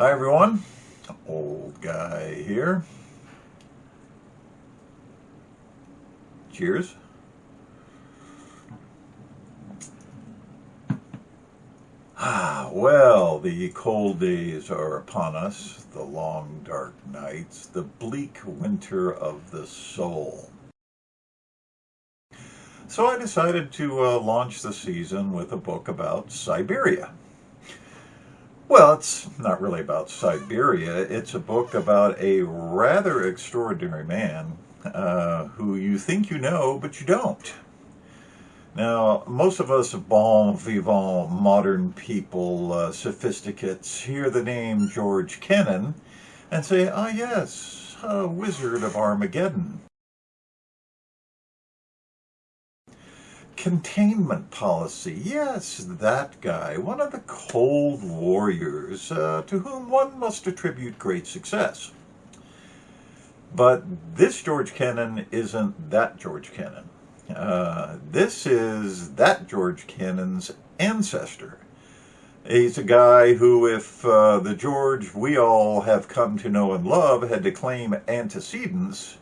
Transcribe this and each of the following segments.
Hi everyone, old guy here. Cheers. Well, the cold days are upon us, the long dark nights, the bleak winter of the soul. So I decided to launch the season with a book about Siberia. Well, it's not really about Siberia. It's a book about a rather extraordinary man who you think you know, but you don't. Now, most of us bon vivant modern people, sophisticates, hear the name George Kennan and say, ah yes, a wizard of Armageddon. Containment policy, yes, that guy, one of the cold warriors to whom one must attribute great success. But this George Kennan isn't that George Kennan. This is that George Kennan's ancestor. He's a guy who, if the George we all have come to know and love had to claim antecedents,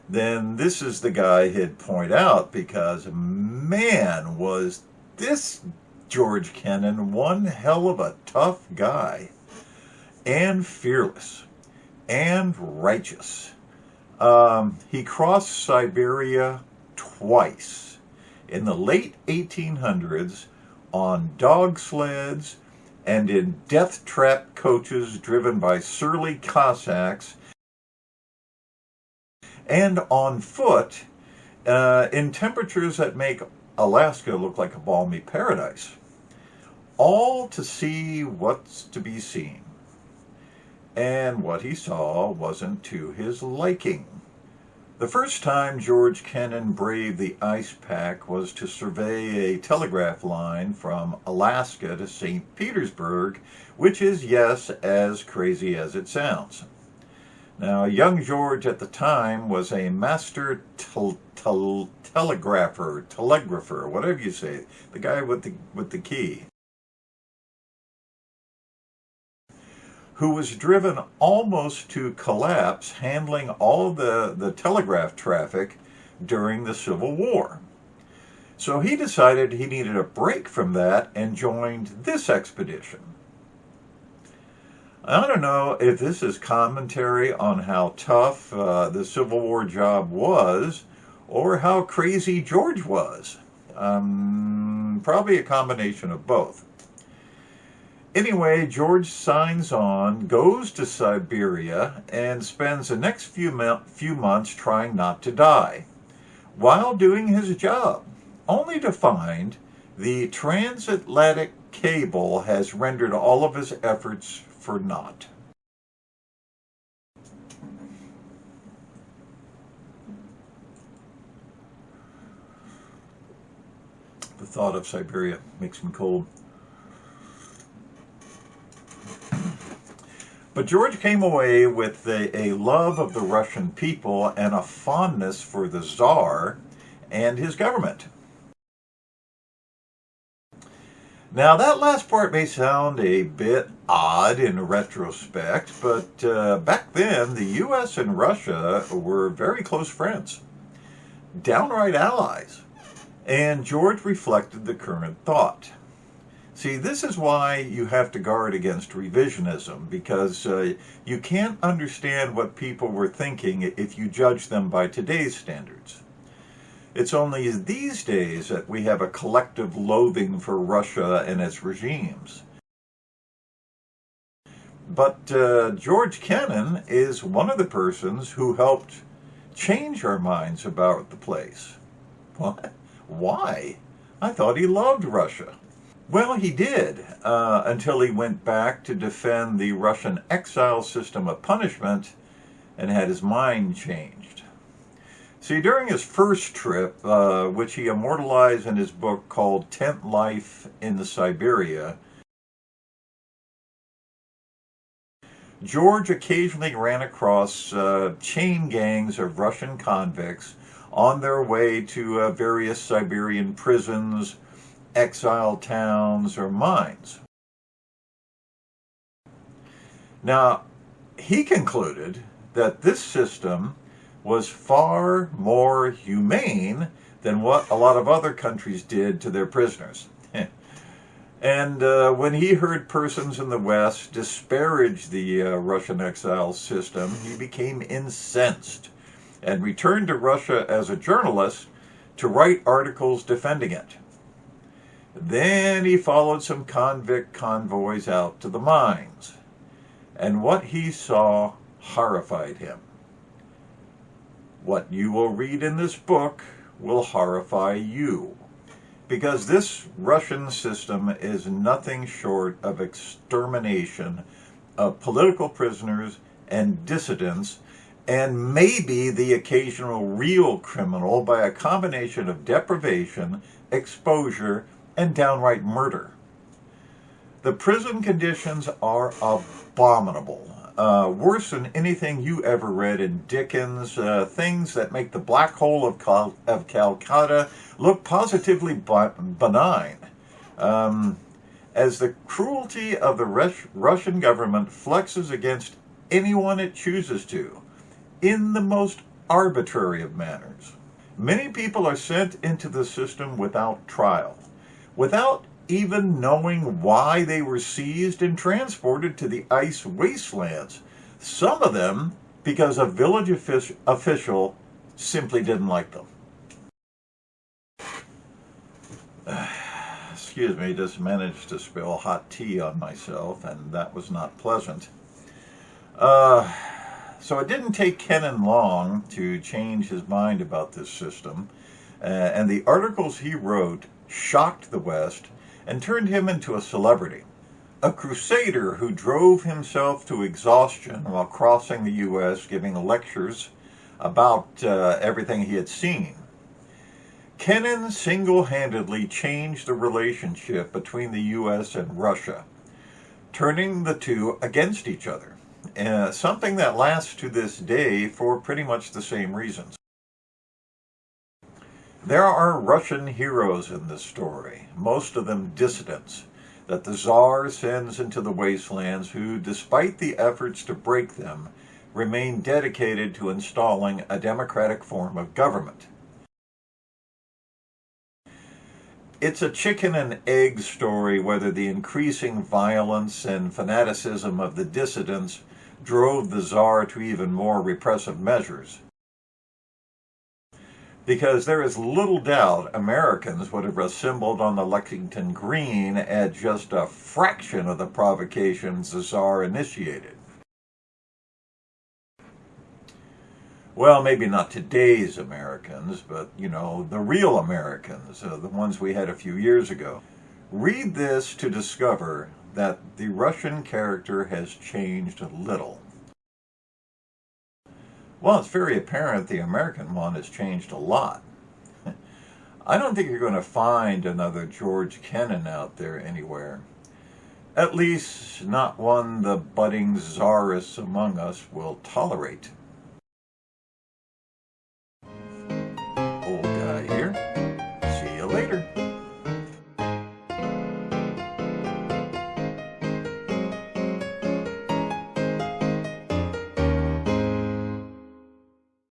then this is the guy he'd point out, because man, was this George Kennan one hell of a tough guy, and fearless, and righteous. He crossed Siberia twice in the late 1800s on dog sleds and in death trap coaches driven by surly Cossacks, and on foot in temperatures that make Alaska look like a balmy paradise, all to see what's to be seen. And what he saw wasn't to his liking. The first time George Kennan braved the ice pack was to survey a telegraph line from Alaska to St. Petersburg, which is, yes, as crazy as it sounds. Now, young George at the time was a master telegrapher, whatever you say, the guy with the key, who was driven almost to collapse handling all the telegraph traffic during the Civil War. So he decided he needed a break from that and joined this expedition. I don't know if this is commentary on how tough the Civil War job was, or how crazy George was. Probably a combination of both. Anyway, George signs on, goes to Siberia, and spends the next few months trying not to die, while doing his job, only to find the transatlantic cable has rendered all of his efforts for naught. The thought of Siberia makes me cold. But George came away with a love of the Russian people and a fondness for the Tsar and his government. Now, that last part may sound a bit odd in retrospect, but back then the U.S. and Russia were very close friends, downright allies, and George reflected the current thought. See, this is why you have to guard against revisionism, because you can't understand what people were thinking if you judge them by today's standards. It's only these days that we have a collective loathing for Russia and its regimes. But George Kennan is one of the persons who helped change our minds about the place. What? Why? I thought he loved Russia. Well, he did, until he went back to defend the Russian exile system of punishment and had his mind changed. See, during his first trip, which he immortalized in his book called Tent Life in the Siberia, George occasionally ran across chain gangs of Russian convicts on their way to various Siberian prisons, exile towns, or mines. Now, he concluded that this system was far more humane than what a lot of other countries did to their prisoners. And when he heard persons in the West disparage the Russian exile system, he became incensed and returned to Russia as a journalist to write articles defending it. Then he followed some convict convoys out to the mines, and what he saw horrified him. What you will read in this book will horrify you, because this Russian system is nothing short of extermination of political prisoners and dissidents, and maybe the occasional real criminal by a combination of deprivation, exposure, and downright murder. The prison conditions are abominable, worse than anything you ever read in Dickens, things that make the black hole of Calcutta look positively benign, as the cruelty of the Russian government flexes against anyone it chooses to, in the most arbitrary of manners. Many people are sent into the system without trial, without even knowing why they were seized and transported to the ice wastelands. Some of them because a village official simply didn't like them. Excuse me, just managed to spill hot tea on myself, and that was not pleasant. So it didn't take Kennan long to change his mind about this system, and the articles he wrote shocked the West and turned him into a celebrity. A crusader who drove himself to exhaustion while crossing the U.S. giving lectures about everything he had seen. Kennan single-handedly changed the relationship between the U.S. and Russia, turning the two against each other, something that lasts to this day for pretty much the same reasons. There are Russian heroes in this story, most of them dissidents, that the Tsar sends into the wastelands who, despite the efforts to break them, remain dedicated to installing a democratic form of government. It's a chicken and egg story whether the increasing violence and fanaticism of the dissidents drove the Tsar to even more repressive measures. Because there is little doubt Americans would have assembled on the Lexington Green at just a fraction of the provocations the Tsar initiated. Well, maybe not today's Americans, but, you know, the real Americans, the ones we had a few years ago. Read this to discover that the Russian character has changed a little. Well, it's very apparent the American one has changed a lot. I don't think you're going to find another George Kennan out there anywhere. At least not one the budding czarists among us will tolerate.